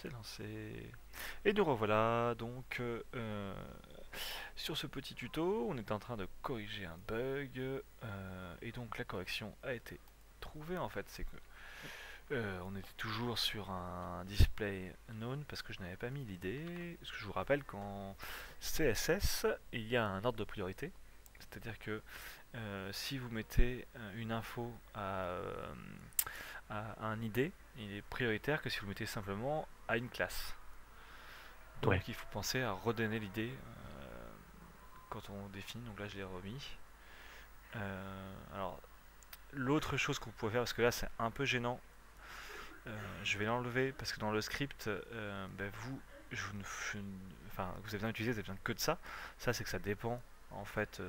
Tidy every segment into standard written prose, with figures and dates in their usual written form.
C'est lancé. Et nous revoilà donc sur ce petit tuto. On est en train de corriger un bug et donc la correction a été trouvée. En fait, c'est que on était toujours sur un display known parce que je n'avais pas mis l'idée. Parce que je vous rappelle qu'en CSS il y a un ordre de priorité, c'est-à-dire que si vous mettez une info à un ID, il est prioritaire que si vous mettez simplement à une classe. Ouais, Donc il faut penser à redonner l'idée quand on définit. Donc là je l'ai remis. Alors l'autre chose que vous pouvez faire, parce que là c'est un peu gênant, je vais l'enlever parce que dans le script, vous, enfin, vous avez besoin d'utiliser, vous avez besoin que de ça. Ça c'est que ça dépend en fait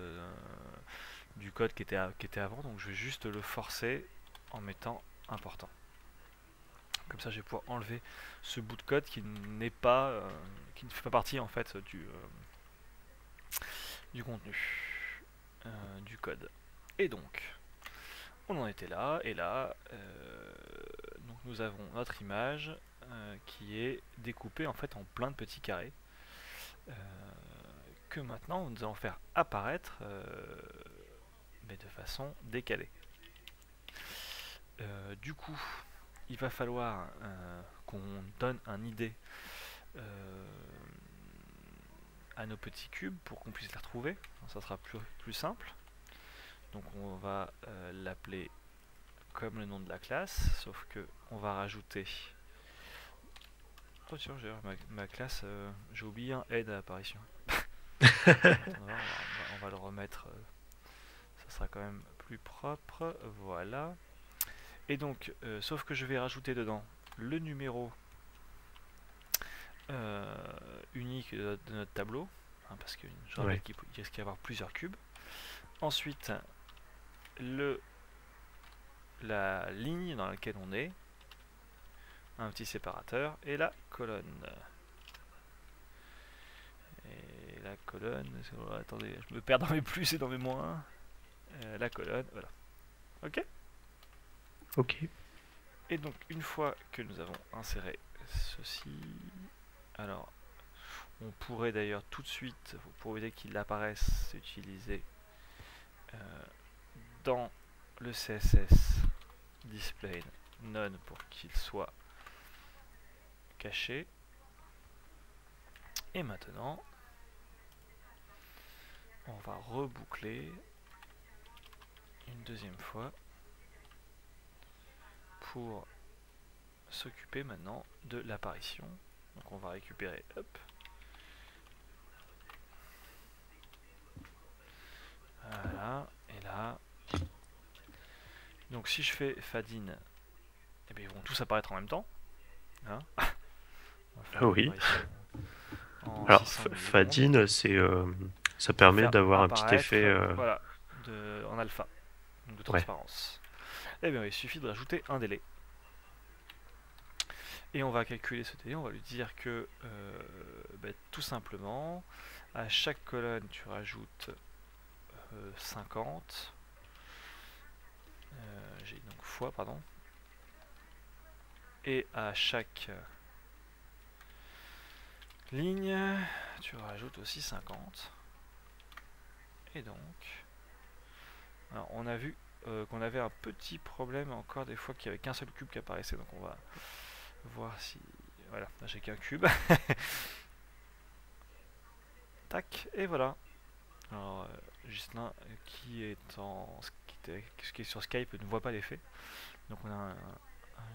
du code qui était avant. Donc je vais juste le forcer en mettant important. Comme ça, je vais pouvoir enlever ce bout de code qui n'est pas, qui ne fait pas partie en fait du contenu du code. Et donc, on en était là, et là, donc nous avons notre image qui est découpée en fait en plein de petits carrés euh, que maintenant nous allons faire apparaître, mais de façon décalée. Du coup, il va falloir qu'on donne un ID euh, à nos petits cubes pour qu'on puisse les retrouver. Ça sera plus simple. Donc on va l'appeler comme le nom de la classe, sauf que on va rajouter. Oh tiens, ma classe, j'ai oublié un aide à apparition. On va le remettre. Ça sera quand même plus propre. Voilà. Et donc, sauf que je vais rajouter dedans le numéro unique de notre tableau, hein, parce que je rappelle ouais, qu'il risque d'y avoir plusieurs cubes. Ensuite, le la ligne dans laquelle on est, un petit séparateur, et la colonne. Et la colonne, attendez, je me perds dans mes plus et dans mes moins. La colonne, voilà. Ok. ok. Et donc une fois que nous avons inséré ceci, alors on pourrait d'ailleurs tout de suite, pour éviter qu'il apparaisse, utiliser dans le CSS display none pour qu'il soit caché. Et maintenant, on va reboucler une deuxième fois pour s'occuper maintenant de l'apparition. Donc on va récupérer, hop, voilà, et là. Donc si je fais fadin, eh bien, ils vont tous apparaître en même temps. Hein, on va faire Ah une oui. apparition en Alors, 600 millisecondes. Fadin, ça On va permet faire d'avoir un petit effet. apparaître, voilà, en alpha, donc de Ouais, transparence. Eh bien, il suffit de rajouter un délai. Et on va calculer ce délai, on va lui dire que tout simplement, à chaque colonne, tu rajoutes 50. J'ai donc fois, pardon. Et à chaque ligne, tu rajoutes aussi 50. Et donc, alors on a vu qu'on avait un petit problème encore des fois qu'il n'y avait qu'un seul cube qui apparaissait. Donc on va voir si... Voilà, là j'ai qu'un cube. Tac, et voilà. Alors, Gislain, qui est sur Skype, ne voit pas l'effet. Donc on a un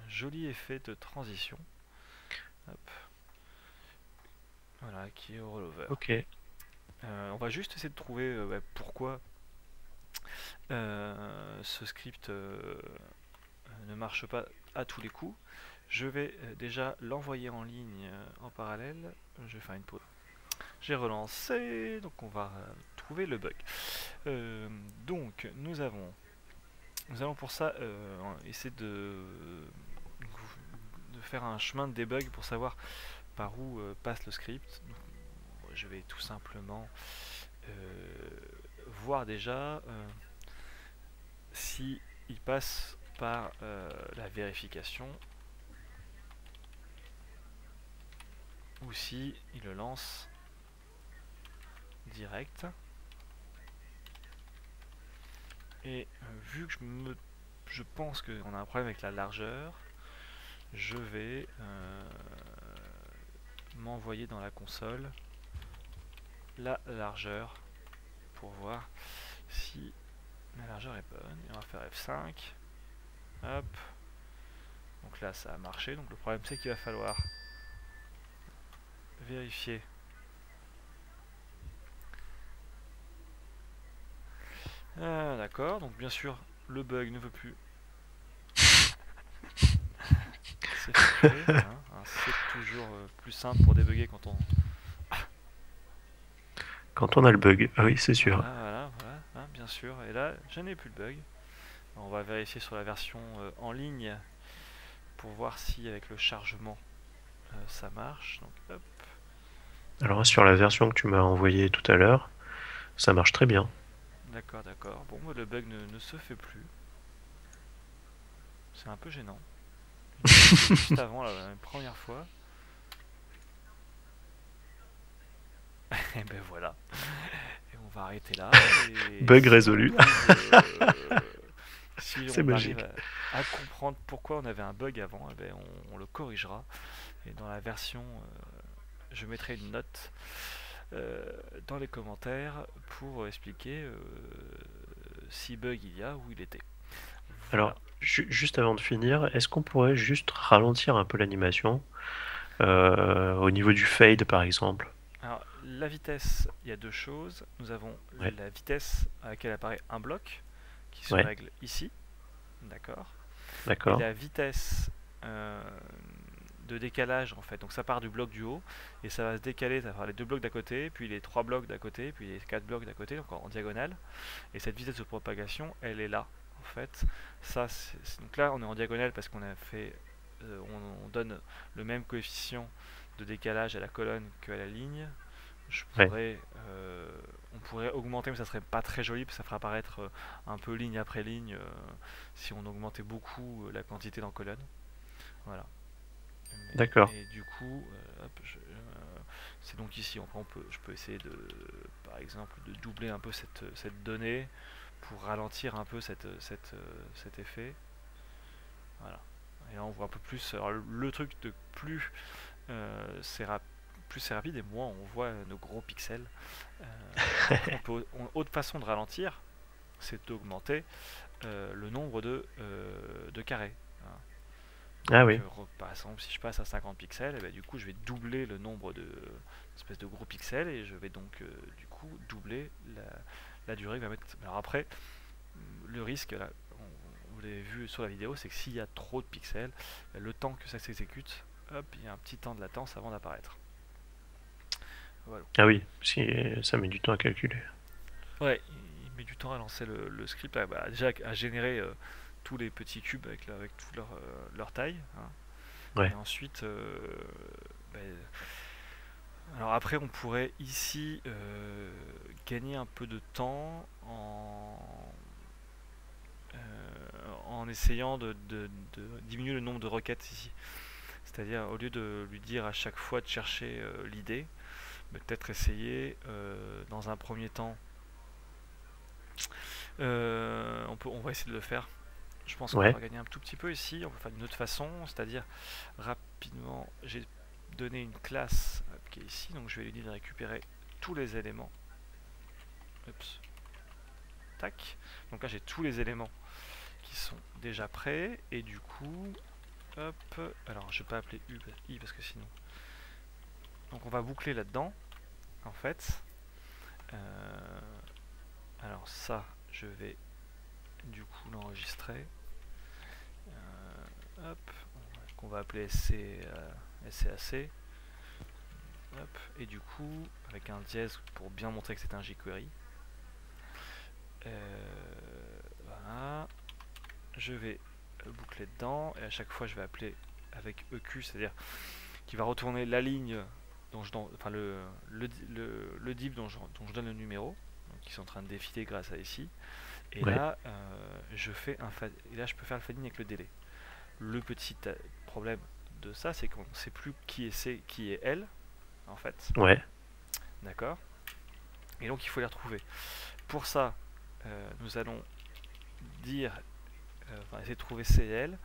joli effet de transition. Hop. Voilà, qui est au rollover. ok. On va juste essayer de trouver pourquoi ce script ne marche pas à tous les coups. Je vais déjà l'envoyer en ligne en parallèle. Je vais faire une pause. J'ai relancé, donc on va trouver le bug. Donc nous allons pour ça essayer de faire un chemin de debug pour savoir par où passe le script. Donc, je vais tout simplement voir déjà si il passe par la vérification. ou si il le lance direct. Et vu que je pense qu'on a un problème avec la largeur, je vais m'envoyer dans la console la largeur pour voir si la largeur est bonne. Et on va faire F5. Hop. Donc là ça a marché. Donc le problème c'est qu'il va falloir vérifier. D'accord, donc bien sûr le bug ne veut plus s'effectuer. C'est toujours plus simple pour débugger quand on... Quand on a le bug, ah oui, c'est sûr. Voilà, bien sûr. Et là, je n'ai plus le bug. On va vérifier sur la version en ligne pour voir si avec le chargement ça marche. Donc, hop. Alors sur la version que tu m'as envoyée tout à l'heure, ça marche très bien. D'accord. Bon, le bug ne se fait plus. C'est un peu gênant. Juste avant, la première fois. Et ben voilà. Et on va arrêter là. Et Bug si résolu. Si c'est on magique. arrive à comprendre pourquoi on avait un bug avant, eh ben on le corrigera. Et dans la version, je mettrai une note dans les commentaires pour expliquer si bug il y a, où il était. Voilà. Alors, juste avant de finir, est-ce qu'on pourrait juste ralentir un peu l'animation au niveau du fade par exemple? Alors, la vitesse, il y a deux choses. Nous avons la vitesse à laquelle apparaît un bloc qui se règle ici. D'accord. Et la vitesse de décalage en fait. Donc ça part du bloc du haut et ça va se décaler, ça va faire les deux blocs d'à côté, puis les trois blocs d'à côté, puis les quatre blocs d'à côté, donc en diagonale. Et cette vitesse de propagation, elle est là en fait. Ça, donc là on est en diagonale parce qu'on a fait, on donne le même coefficient de décalage à la colonne qu'à la ligne. On pourrait augmenter, mais ça serait pas très joli, parce que ça ferait apparaître un peu ligne après ligne si on augmentait beaucoup la quantité dans colonne. Voilà. D'accord. Et du coup, c'est donc ici. Je peux essayer par exemple, de doubler un peu cette donnée pour ralentir un peu cet effet. Voilà. Et là, on voit un peu plus. Alors, le truc de plus c'est rapide et moins on voit nos gros pixels. Autre façon de ralentir, c'est d'augmenter le nombre de carrés. Ah oui. Par exemple, si je passe à 50 pixels, et ben, du coup, je vais doubler le nombre de espèces de gros pixels et je vais donc du coup doubler la durée que va mettre. Alors après, le risque, là, vous l'avez vu sur la vidéo, c'est que s'il y a trop de pixels, le temps que ça s'exécute, hop, il y a un petit temps de latence avant d'apparaître. Voilà. Ah oui, si ça met du temps à calculer. Ouais, il met du temps à lancer le script, déjà à générer tous les petits cubes avec toute leur taille. Ouais. Et ensuite, alors après, on pourrait ici gagner un peu de temps en essayant de diminuer le nombre de requêtes ici. C'est-à-dire, au lieu de lui dire à chaque fois de chercher l'idée, peut-être essayer dans un premier temps. On va essayer de le faire. Je pense qu'on va gagner un tout petit peu ici. On peut faire d'une autre façon, c'est-à-dire rapidement. J'ai donné une classe qui est ici, donc je vais lui dire de récupérer tous les éléments. Oups. Tac. Donc là j'ai tous les éléments qui sont déjà prêts et du coup, hop. Alors je vais pas appeler i parce que sinon. Donc on va boucler là-dedans, en fait. Alors ça, je vais du coup l'enregistrer. Hop, qu'on va appeler SCAC. Hop, et du coup, avec un dièse pour bien montrer que c'est un jQuery. Voilà. Je vais boucler dedans et à chaque fois je vais appeler avec EQ, c'est-à-dire qu'il va retourner la ligne dont le div dont je donne le numéro, donc qui sont en train de défiler grâce à ici. Et là, je peux faire le fading avec le délai. Le petit problème de ça, c'est qu'on ne sait plus qui est elle. en fait. Ouais. D'accord. Et donc il faut les retrouver. Pour ça, nous allons dire, on va essayer de trouver C et L.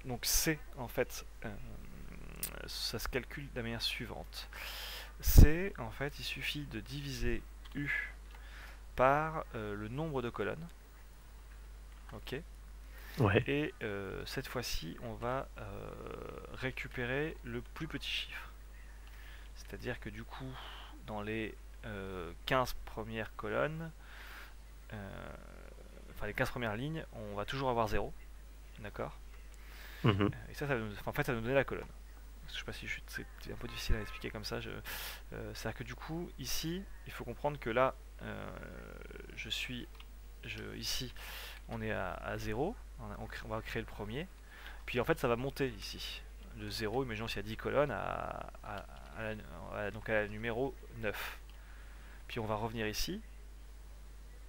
Donc C, en fait, ça se calcule de la manière suivante. C, en fait, il suffit de diviser U par le nombre de colonnes. Ok. Ouais. Et cette fois-ci, on va récupérer le plus petit chiffre. C'est-à-dire que du coup, dans les 15 premières colonnes, enfin les 15 premières lignes, on va toujours avoir 0. D'accord. Mhm. Et ça va nous, en fait, ça va nous donner la colonne. Je sais pas si c'est un peu difficile à expliquer comme ça. C'est-à-dire que du coup, ici, il faut comprendre que là, ici, on est à 0. On va créer le premier. Puis en fait, ça va monter ici. De 0, imaginons s'il y a 10 colonnes, donc à la numéro 9. Puis on va revenir ici.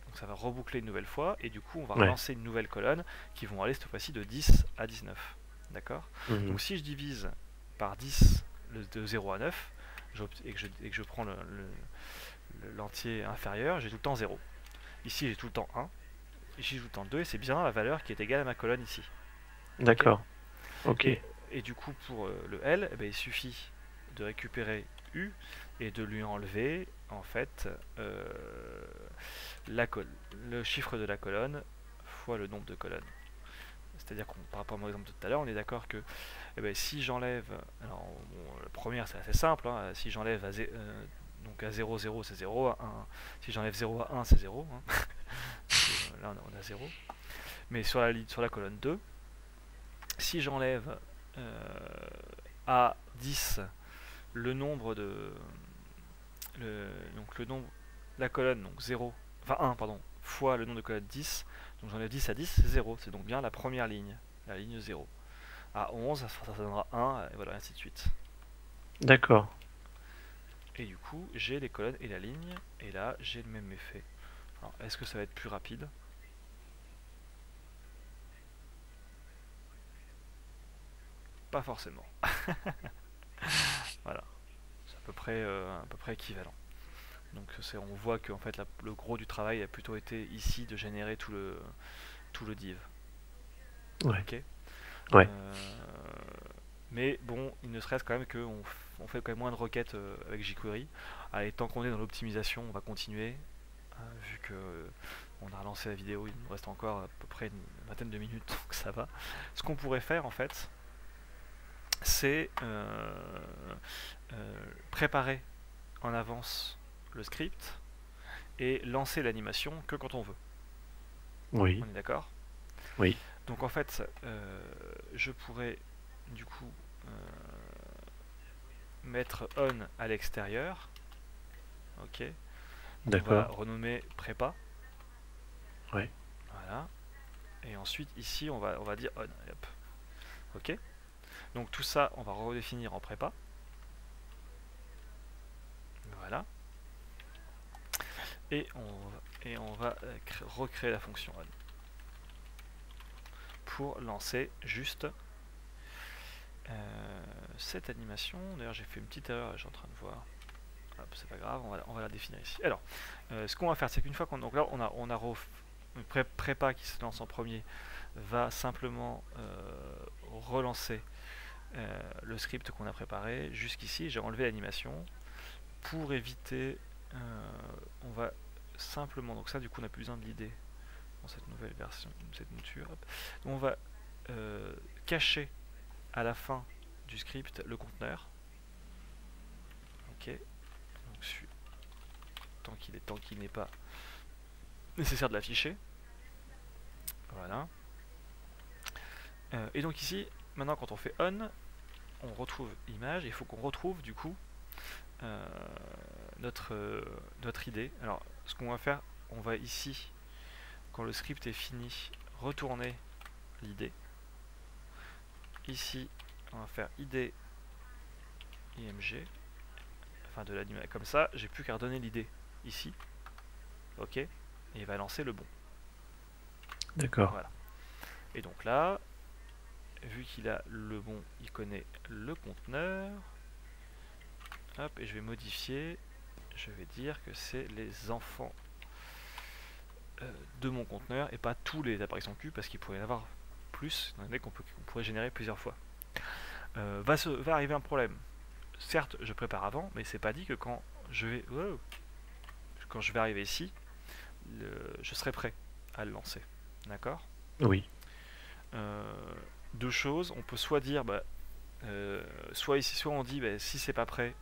Donc ça va reboucler une nouvelle fois. Et du coup, on va Ouais. relancer une nouvelle colonne qui vont aller cette fois-ci de 10 à 19. D'accord. Mhm. Donc si je divise par 10 de 0 à 9 et que je prends l'entier inférieur, j'ai tout le temps 0. Ici, j'ai tout le temps 1. Ici, j'ai tout le temps 2. Et c'est bien la valeur qui est égale à ma colonne ici. Ok. D'accord. Ok. Et du coup, pour le L, eh ben, il suffit de récupérer U et de lui enlever en fait le chiffre de la colonne fois le nombre de colonnes. C'est-à-dire qu'on, par rapport à mon exemple de tout à l'heure, on est d'accord que eh ben, si j'enlève, alors bon, la première c'est assez simple, hein, si j'enlève donc à 0, 0 c'est 0, à 1, si j'enlève 0 à 1 c'est 0, hein. Là on a 0. Mais sur la colonne 2, si j'enlève à 10 le nombre de. Donc le nombre. La colonne, donc 0. Enfin 1, pardon. Fois le nombre de colonnes 10. Donc j'enlève 10 à 10, c'est 0. C'est donc bien la première ligne. La ligne 0. À 11, ça donnera 1, et voilà, ainsi de suite. D'accord. Et du coup, j'ai les colonnes et la ligne. Et là, j'ai le même effet. Alors, est-ce que ça va être plus rapide? Pas forcément. Voilà. C'est à peu près équivalent. Donc on voit que en fait, le gros du travail a plutôt été ici de générer tout le div. Ouais. Ok. Ouais. Mais bon, il ne serait-ce quand même qu'on on fait quand même moins de requêtes avec jQuery. Allez, tant qu'on est dans l'optimisation, on va continuer. Vu que on a relancé la vidéo, il nous reste encore à peu près une vingtaine de minutes, donc ça va. Ce qu'on pourrait faire en fait, c'est préparer en avance le script et lancer l'animation que quand on veut. Oui. On est d'accord? Oui. Donc en fait, je pourrais du coup mettre on à l'extérieur. Ok. On va D'accord. renommer prépa. Ouais. Voilà. Et ensuite ici on va dire on. Hop. Ok. Donc tout ça on va redéfinir en prépa. Voilà. Et on va recréer la fonction on pour lancer juste cette animation. D'ailleurs j'ai fait une petite erreur, je suis en train de voir. Hop, c'est pas grave, on va la définir ici. Alors, ce qu'on va faire, c'est qu'une fois qu'on donc là on a prépa qui se lance en premier va simplement relancer le script qu'on a préparé. Jusqu'ici, j'ai enlevé l'animation pour éviter. On va simplement, donc ça du coup on n'a plus besoin de l'idée dans cette nouvelle version, cette mouture. Hop. Donc on va cacher à la fin du script le conteneur. Ok. Donc tant qu'il n'est pas nécessaire de l'afficher. Voilà. Et donc ici, maintenant quand on fait on retrouve image. Il faut qu'on retrouve du coup euh, notre idée. Alors ce qu'on va faire, on va ici, quand le script est fini, retourner l'idée. Ici, on va faire id img, enfin de l'animation. Comme ça, j'ai plus qu'à redonner l'idée ici. Ok. Et il va lancer le bon. D'accord. Voilà. Et donc là, vu qu'il a le bon, il connaît le conteneur. Hop, et je vais modifier. Je vais dire que c'est les enfants de mon conteneur et pas tous les apparitions Q parce qu'il pourrait y en avoir plus, étant donné qu'on pourrait générer plusieurs fois. Va arriver un problème. Certes, je prépare avant, mais c'est pas dit que quand je vais arriver ici, je serai prêt à le lancer. D'accord? Oui. Deux choses, on peut soit dire, soit ici, soit on dit, si c'est pas prêt,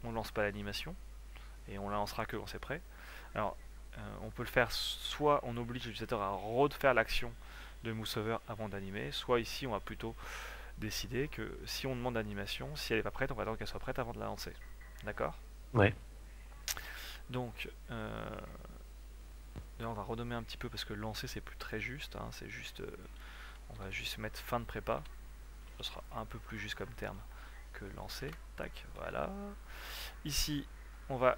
on lance pas l'animation, et on la lancera que quand c'est prêt. Alors, on peut le faire, soit on oblige l'utilisateur à refaire l'action de MoveSover avant d'animer, soit ici on va plutôt décider que si on demande d'animation, si elle n'est pas prête, on va attendre qu'elle soit prête avant de la lancer. D'accord? Ouais. Donc, là on va renommer un petit peu parce que lancer c'est plus très juste, hein, c'est juste, on va juste mettre fin de prépa, ce sera un peu plus juste comme terme que lancer. Tac, voilà. Ici, on va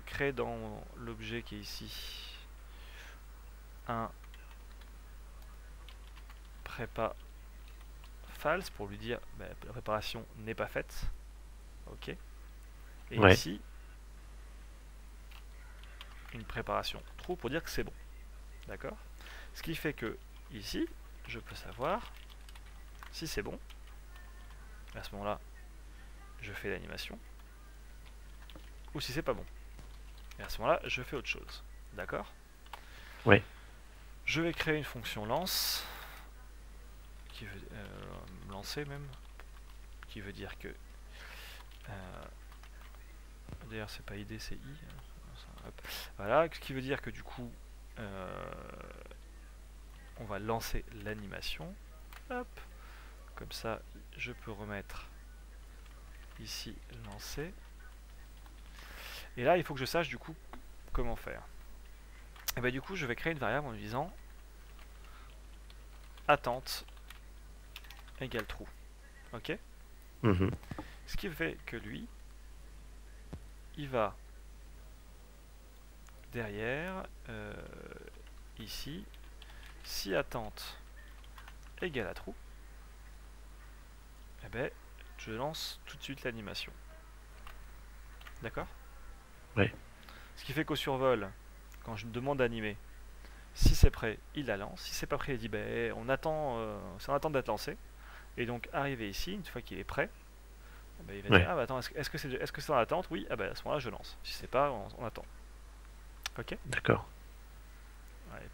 créer dans l'objet qui est ici un prépa false pour lui dire la préparation n'est pas faite. Ok. Et Ouais. ici, une préparation true pour dire que c'est bon. D'accord? Ce qui fait que ici, je peux savoir si c'est bon. À ce moment-là, je fais l'animation. Ou si c'est pas bon. Et à ce moment-là, je fais autre chose. D'accord? Ouais. Je vais créer une fonction lance qui veut lancer même, qui veut dire que d'ailleurs c'est pas id, c'est i. Hop. Voilà, ce qui veut dire que du coup on va lancer l'animation. Hop, comme ça je peux remettre ici lancer. Et là il faut que je sache du coup comment faire. Et bah du coup je vais créer une variable en lui disant attente égale true. Ok. Mhm. Ce qui fait que lui il va derrière ici, si attente égale à true, eh ben, je lance tout de suite l'animation. D'accord? Ouais. Ce qui fait qu'au survol, quand je me demande d'animer, si c'est prêt, il la lance. Si c'est pas prêt, il dit on attend, c'est en attente d'être lancé. Et donc arrivé ici, une fois qu'il est prêt, il va Ouais. dire attends, est-ce que c'est en attente? Oui, à ce moment-là je lance. Si c'est pas, on attend. Ok? D'accord. Ouais,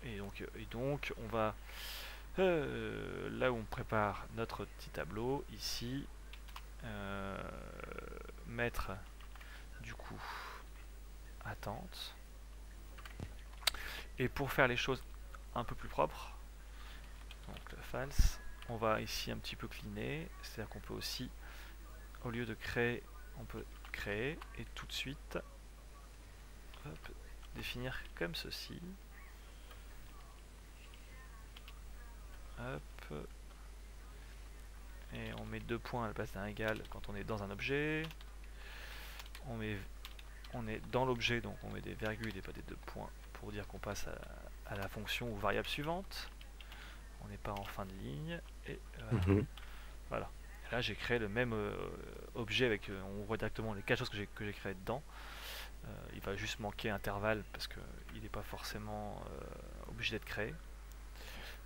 et donc on va là où on prépare notre petit tableau ici, mettre du coup attente. Et pour faire les choses un peu plus propres, donc le false, on va ici un petit peu cleaner, c'est-à-dire qu'on peut aussi, au lieu de créer, on peut créer et tout de suite hop, définir comme ceci. Hop. Et on met 2 points à la place d'un égal quand on est dans un objet. On est dans l'objet, donc on met des virgules et pas des 2 points pour dire qu'on passe à la fonction ou variable suivante. On n'est pas en fin de ligne. Et Mhm. voilà. Et là j'ai créé le même objet avec, on voit directement les 4 choses que j'ai créées dedans. Il va juste manquer intervalle parce qu'il n'est pas forcément obligé d'être créé.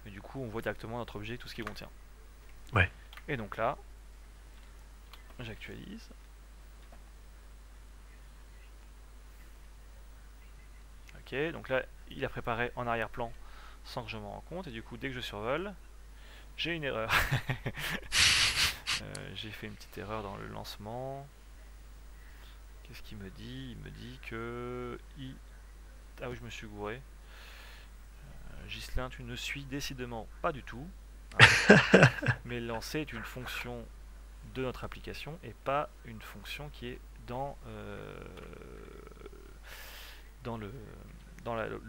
Mais du coup on voit directement notre objet tout ce qu'il contient. Ouais. Et donc là, j'actualise. Ok, donc là il a préparé en arrière-plan sans que je m'en rende compte. Et du coup dès que je survole, j'ai une erreur. J'ai fait une petite erreur dans le lancement. Qu'est-ce qu'il me dit? Il me dit que... Ah oui, je me suis gouré. Ghislain, tu ne suis décidément pas du tout. Hein. Mais lancer est une fonction de notre application et pas une fonction qui est dans, le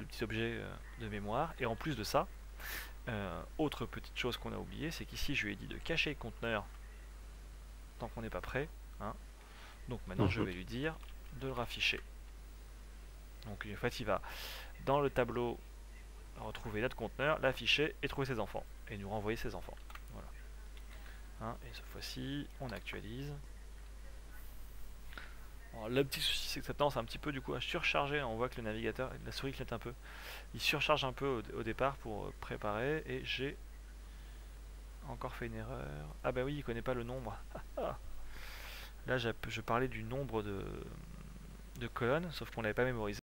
petit objet de mémoire. Et en plus de ça, autre petite chose qu'on a oublié, c'est qu'ici je lui ai dit de cacher le conteneur tant qu'on n'est pas prêt. Hein. Donc maintenant je vais lui dire de le rafficher. Donc en fait il va dans le tableau retrouver notre conteneur, l'afficher et trouver ses enfants. Et nous renvoyer ses enfants. Voilà. Hein, et cette fois-ci, on actualise. Alors, le petit souci, c'est que ça tendance un petit peu du coup à surcharger. On voit que le navigateur, la souris clignote un peu. Il surcharge un peu au départ pour préparer. Et j'ai encore fait une erreur. Ah bah oui, il connaît pas le nombre. Là, je parlais du nombre de colonnes, sauf qu'on l'avait pas mémorisé.